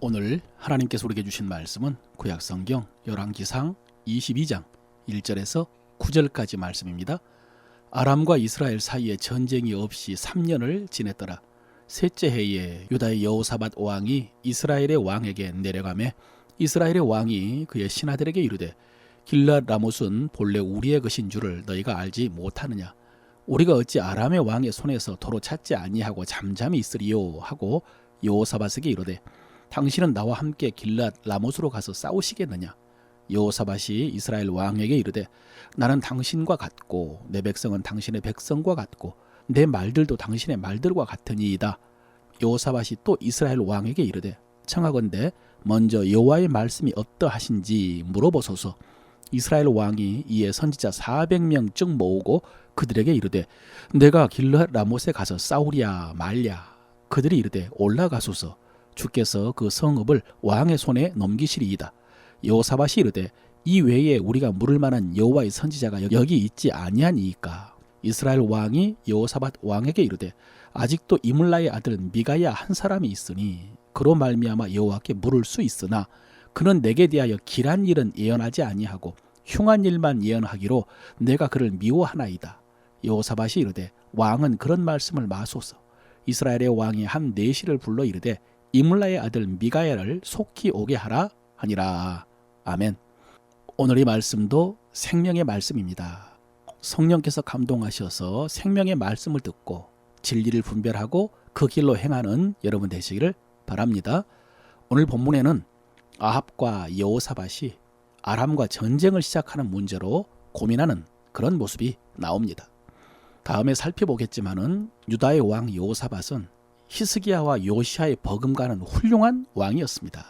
오늘 하나님께서 우리에게 주신 말씀은 구약성경 열왕기상 22장 1절에서 9절까지 말씀입니다. 아람과 이스라엘 사이에 전쟁이 없이 3년을 지냈더라. 셋째 해에 유다의 여호사밧 왕이 이스라엘의 왕에게 내려가매 이스라엘의 왕이 그의 신하들에게 이르되 길앗 라못은 본래 우리의 것인 줄을 너희가 알지 못하느냐. 우리가 어찌 아람의 왕의 손에서 도로 찾지 아니하고 잠잠히 있으리요 하고 여호사밧에게 이르되 당신은 나와 함께 길앗 라못으로 가서 싸우시겠느냐. 여호사밧이 이스라엘 왕에게 이르되 나는 당신과 같고 내 백성은 당신의 백성과 같고 내 말들도 당신의 말들과 같으니이다. 여호사밧이 또 이스라엘 왕에게 이르되 청하건대 먼저 여호와의 말씀이 어떠하신지 물어보소서. 이스라엘 왕이 이에 선지자 400명쯤 모으고 그들에게 이르되 내가 길앗 라못에 가서 싸우랴 말랴. 그들이 이르되 올라가소서. 주께서 그 성읍을 왕의 손에 넘기시리이다. 여호사밧이 이르되 이 외에 우리가 물을 만한 여호와의 선지자가 여기 있지 아니하니이까. 이스라엘 왕이 여호사밧 왕에게 이르되 아직도 이물라의 아들 미가야 한 사람이 있으니 그로 말미암아 여호와께 물을 수 있으나 그는 내게 대하여 길한 일은 예언하지 아니하고 흉한 일만 예언하기로 내가 그를 미워하나이다. 여호사밧이 이르되 왕은 그런 말씀을 마소서. 이스라엘의 왕이 한 내시를 불러 이르되 이물라의 아들 미가야를 속히 오게 하라 하니라. 아멘. 오늘의 말씀도 생명의 말씀입니다. 성령께서 감동하셔서 생명의 말씀을 듣고 진리를 분별하고 그 길로 행하는 여러분 되시기를 바랍니다. 오늘 본문에는 아합과 여호사밧이 아람과 전쟁을 시작하는 문제로 고민하는 그런 모습이 나옵니다. 다음에 살펴보겠지만은 유다의 왕 여호사밧은 히스기야와 요시야의 버금가는 훌륭한 왕이었습니다.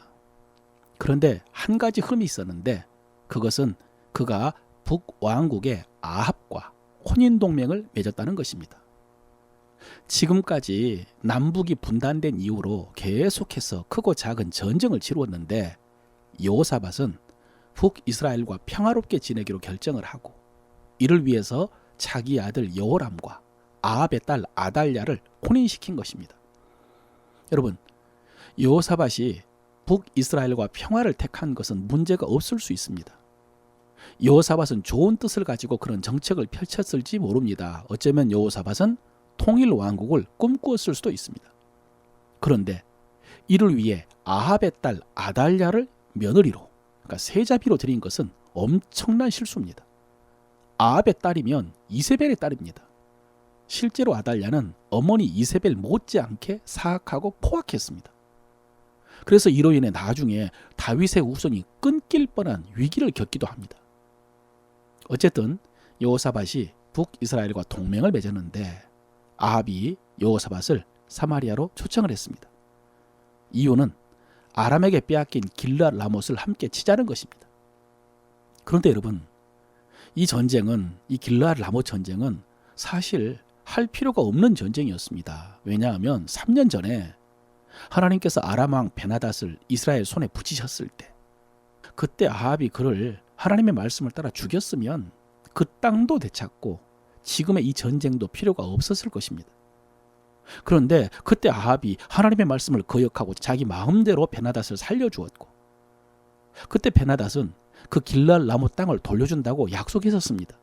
그런데 한 가지 흠이 있었는데 그것은 그가 북왕국의 아합과 혼인동맹을 맺었다는 것입니다. 지금까지 남북이 분단된 이후로 계속해서 크고 작은 전쟁을 치루었는데 여호사밧은 북이스라엘과 평화롭게 지내기로 결정을 하고 이를 위해서 자기 아들 여호람과 아합의 딸 아달랴를 혼인시킨 것입니다. 여러분, 여호사밧이 북이스라엘과 평화를 택한 것은 문제가 없을 수 있습니다. 여호사밧은 좋은 뜻을 가지고 그런 정책을 펼쳤을지 모릅니다. 어쩌면 여호사밧은 통일 왕국을 꿈꾸었을 수도 있습니다. 그런데 이를 위해 아합의 딸 아달랴를 며느리로, 그러니까 세자비로 들인 것은 엄청난 실수입니다. 아합의 딸이면 이세벨의 딸입니다. 실제로 아달랴는 어머니 이세벨 못지않게 사악하고 포악했습니다. 그래서 이로 인해 나중에 다윗의 후손이 끊길 뻔한 위기를 겪기도 합니다. 어쨌든 여호사밧이 북이스라엘과 동맹을 맺었는데 아합이 여호사밧을 사마리아로 초청을 했습니다. 이유는 아람에게 빼앗긴 길앗 라못을 함께 치자는 것입니다. 그런데 여러분, 이 길앗 라못 전쟁은 사실 할 필요가 없는 전쟁이었습니다. 왜냐하면 3년 전에 하나님께서 아람 왕 베나닷을 이스라엘 손에 붙이셨을 때 그때 아합이 그를 하나님의 말씀을 따라 죽였으면 그 땅도 되찾고 지금의 이 전쟁도 필요가 없었을 것입니다. 그런데 그때 아합이 하나님의 말씀을 거역하고 자기 마음대로 베나닷을 살려주었고 그때 베나닷은 그 길앗 라못 땅을 돌려준다고 약속했었습니다.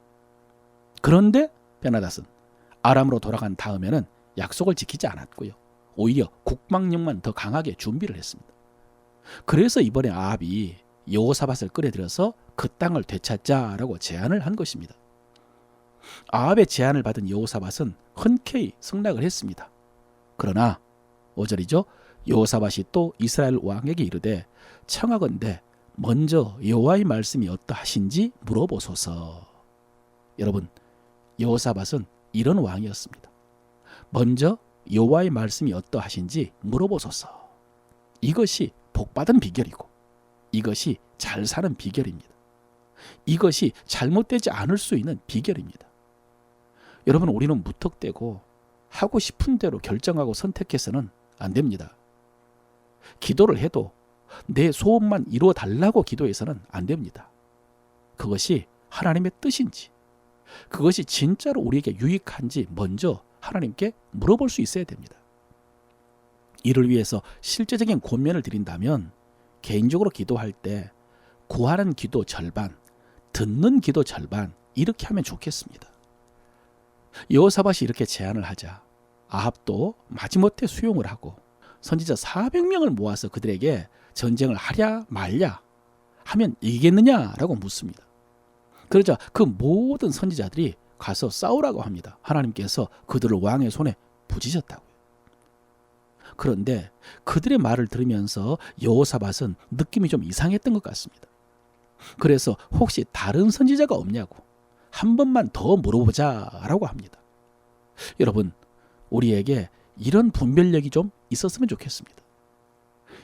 그런데 베나닷은 아람으로 돌아간 다음에는 약속을 지키지 않았고요. 오히려 국방력만 더 강하게 준비를 했습니다. 그래서 이번에 아합이 여호사밧을 끌어들여서 그 땅을 되찾자라고 제안을 한 것입니다. 아합의 제안을 받은 여호사밧은 흔쾌히 승낙을 했습니다. 그러나 5절이죠. 여호사밧이 또 이스라엘 왕에게 이르되 청하건대 먼저 여호와의 말씀이 어떠하신지 물어보소서. 여러분, 여호사밧은 이런 왕이었습니다. 먼저 여호와의 말씀이 어떠하신지 물어보소서. 이것이 복받은 비결이고 이것이 잘 사는 비결입니다. 이것이 잘못되지 않을 수 있는 비결입니다. 여러분, 우리는 무턱대고 하고 싶은 대로 결정하고 선택해서는 안 됩니다. 기도를 해도 내 소원만 이루어 달라고 기도해서는 안 됩니다. 그것이 하나님의 뜻인지 그것이 진짜로 우리에게 유익한지 먼저 하나님께 물어볼 수 있어야 됩니다. 이를 위해서 실제적인 권면을 드린다면 개인적으로 기도할 때 구하는 기도 절반, 듣는 기도 절반 이렇게 하면 좋겠습니다. 여호사밧이 이렇게 제안을 하자 아합도 마지못해 수용을 하고 선지자 400명을 모아서 그들에게 전쟁을 하랴 말랴 하면 이기겠느냐라고 묻습니다. 그러자 그 모든 선지자들이 가서 싸우라고 합니다. 하나님께서 그들을 왕의 손에 부지셨다고요. 그런데 그들의 말을 들으면서 여호사밧은 느낌이 좀 이상했던 것 같습니다. 그래서 혹시 다른 선지자가 없냐고 한 번만 더 물어보자라고 합니다. 여러분, 우리에게 이런 분별력이 좀 있었으면 좋겠습니다.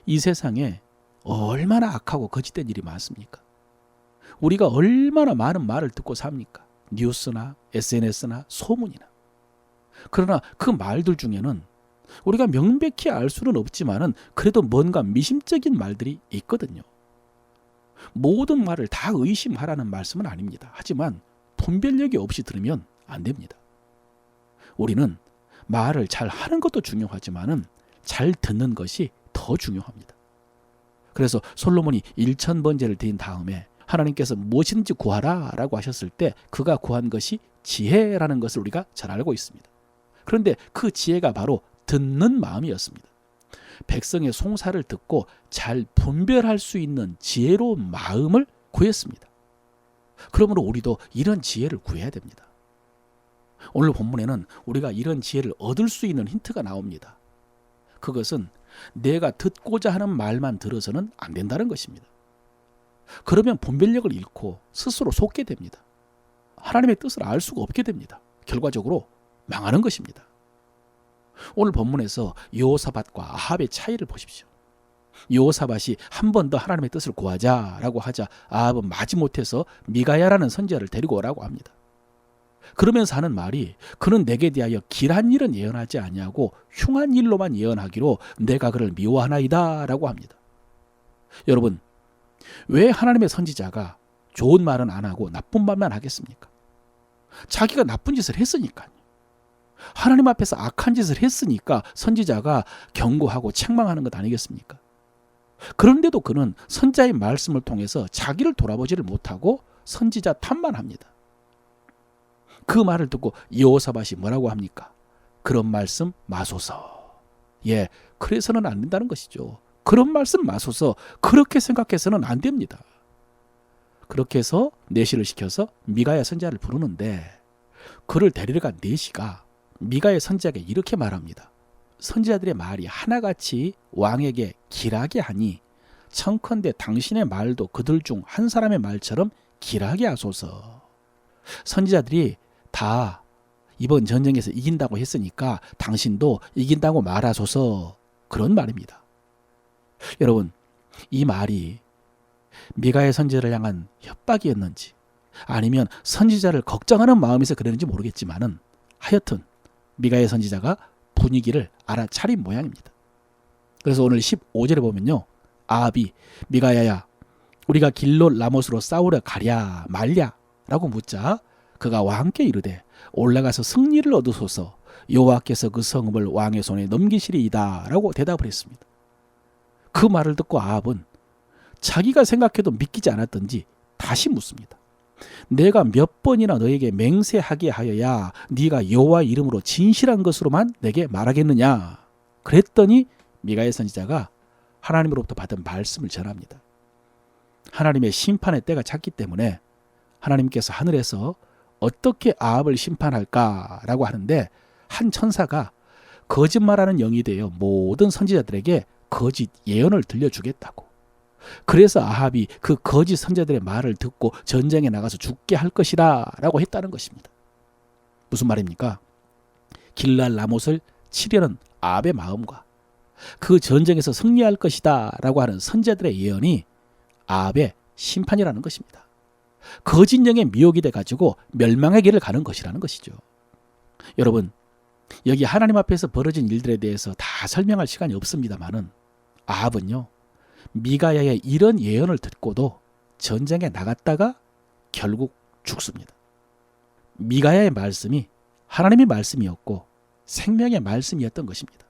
이 세상에 얼마나 악하고 거짓된 일이 많습니까? 우리가 얼마나 많은 말을 듣고 삽니까? 뉴스나 SNS나 소문이나. 그러나 그 말들 중에는 우리가 명백히 알 수는 없지만은 그래도 뭔가 미심적인 말들이 있거든요. 모든 말을 다 의심하라는 말씀은 아닙니다. 하지만 분별력이 없이 들으면 안 됩니다. 우리는 말을 잘 하는 것도 중요하지만은 잘 듣는 것이 더 중요합니다. 그래서 솔로몬이 1000번제를 드린 다음에 하나님께서 무엇이든지 구하라 라고 하셨을 때 그가 구한 것이 지혜라는 것을 우리가 잘 알고 있습니다. 그런데 그 지혜가 바로 듣는 마음이었습니다. 백성의 송사를 듣고 잘 분별할 수 있는 지혜로운 마음을 구했습니다. 그러므로 우리도 이런 지혜를 구해야 됩니다. 오늘 본문에는 우리가 이런 지혜를 얻을 수 있는 힌트가 나옵니다. 그것은 내가 듣고자 하는 말만 들어서는 안 된다는 것입니다. 그러면 분별력을 잃고 스스로 속게 됩니다. 하나님의 뜻을 알 수가 없게 됩니다. 결과적으로 망하는 것입니다. 오늘 본문에서 여호사밧과 아합의 차이를 보십시오. 여호사밧이 한 번 더 하나님의 뜻을 구하자라고 하자 아합은 마지못해서 미가야라는 선지자를 데리고 오라고 합니다. 그러면서 하는 말이 그는 내게 대하여 길한 일은 예언하지 아니하고 흉한 일로만 예언하기로 내가 그를 미워하나이다 라고 합니다. 여러분, 왜 하나님의 선지자가 좋은 말은 안 하고 나쁜 말만 하겠습니까? 자기가 나쁜 짓을 했으니까요. 하나님 앞에서 악한 짓을 했으니까 선지자가 경고하고 책망하는 것 아니겠습니까? 그런데도 그는 선지자의 말씀을 통해서 자기를 돌아보지를 못하고 선지자 탓만 합니다. 그 말을 듣고 여호사밧이 뭐라고 합니까? 그런 말씀 마소서. 예, 그래서는 안 된다는 것이죠. 그런 말씀 마소서. 그렇게 생각해서는 안 됩니다. 그렇게 해서 내시를 시켜서 미가야 선지자를 부르는데 그를 데리러 간 내시가 미가야 선지자에게 이렇게 말합니다. 선지자들의 말이 하나같이 왕에게 길하게 하니 청컨대 당신의 말도 그들 중 한 사람의 말처럼 길하게 하소서. 선지자들이 다 이번 전쟁에서 이긴다고 했으니까 당신도 이긴다고 말하소서. 그런 말입니다. 여러분, 이 말이 미가의 선지자를 향한 협박이었는지 아니면 선지자를 걱정하는 마음에서 그랬는지 모르겠지만은 하여튼 미가의 선지자가 분위기를 알아차린 모양입니다. 그래서 오늘 15절에 보면요. 아합이 미가야야 우리가 길롯 라못으로 싸우러 가랴 말랴 라고 묻자 그가 왕께 이르되 올라가서 승리를 얻으소서 여호와께서 그 성읍을 왕의 손에 넘기시리이다 라고 대답을 했습니다. 그 말을 듣고 아합은 자기가 생각해도 믿기지 않았던지 다시 묻습니다. 내가 몇 번이나 너에게 맹세하게 하여야 네가 여호와 이름으로 진실한 것으로만 내게 말하겠느냐. 그랬더니 미가의 선지자가 하나님으로부터 받은 말씀을 전합니다. 하나님의 심판의 때가 찼기 때문에 하나님께서 하늘에서 어떻게 아합을 심판할까라고 하는데 한 천사가 거짓말하는 영이 되어 모든 선지자들에게 거짓 예언을 들려주겠다고. 그래서 아합이 그 거짓 선지자들의 말을 듣고 전쟁에 나가서 죽게 할 것이라 라고 했다는 것입니다. 무슨 말입니까? 길랄 라못을 치려는 아합의 마음과 그 전쟁에서 승리할 것이다 라고 하는 선지자들의 예언이 아합의 심판이라는 것입니다. 거짓 영의 미혹이 돼가지고 멸망의 길을 가는 것이라는 것이죠. 여러분, 여기 하나님 앞에서 벌어진 일들에 대해서 다 설명할 시간이 없습니다만은 아합은요, 미가야의 이런 예언을 듣고도 전쟁에 나갔다가 결국 죽습니다. 미가야의 말씀이 하나님의 말씀이었고 생명의 말씀이었던 것입니다.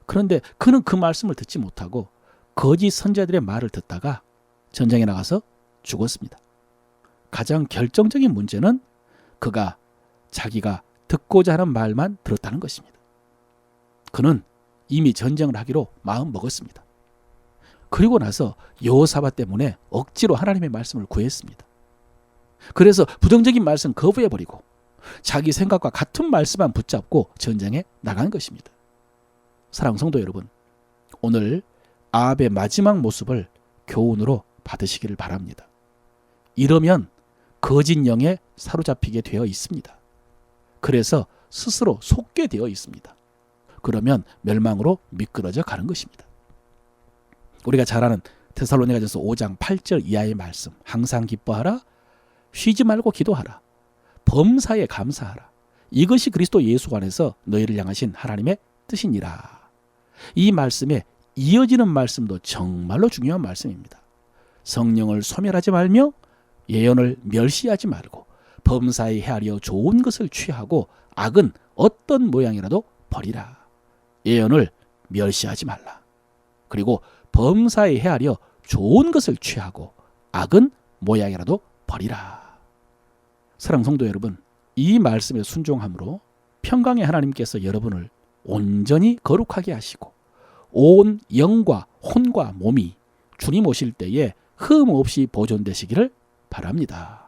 그런데 그는 그 말씀을 듣지 못하고 거짓 선자들의 말을 듣다가 전쟁에 나가서 죽었습니다. 가장 결정적인 문제는 그가 자기가 듣고자 하는 말만 들었다는 것입니다. 그는 이미 전쟁을 하기로 마음 먹었습니다. 그리고 나서 여호사밧 때문에 억지로 하나님의 말씀을 구했습니다. 그래서 부정적인 말씀 거부해버리고 자기 생각과 같은 말씀만 붙잡고 전쟁에 나간 것입니다. 사랑하는 성도 여러분, 오늘 아합의 마지막 모습을 교훈으로 받으시기를 바랍니다. 이러면 거짓 영에 사로잡히게 되어 있습니다. 그래서 스스로 속게 되어 있습니다. 그러면 멸망으로 미끄러져 가는 것입니다. 우리가 잘 아는 데살로니가전서 5장 8절 이하의 말씀, 항상 기뻐하라, 쉬지 말고 기도하라, 범사에 감사하라, 이것이 그리스도 예수 안에서 너희를 향하신 하나님의 뜻이니라. 이 말씀에 이어지는 말씀도 정말로 중요한 말씀입니다. 성령을 소멸하지 말며 예언을 멸시하지 말고 범사에 헤아려 좋은 것을 취하고 악은 어떤 모양이라도 버리라. 예언을 멸시하지 말라. 그리고 범사에 헤아려 좋은 것을 취하고 악은 모양이라도 버리라. 사랑하는 성도 여러분, 이 말씀에 순종함으로 평강의 하나님께서 여러분을 온전히 거룩하게 하시고 온 영과 혼과 몸이 주님 오실 때에 흠 없이 보존되시기를 바랍니다.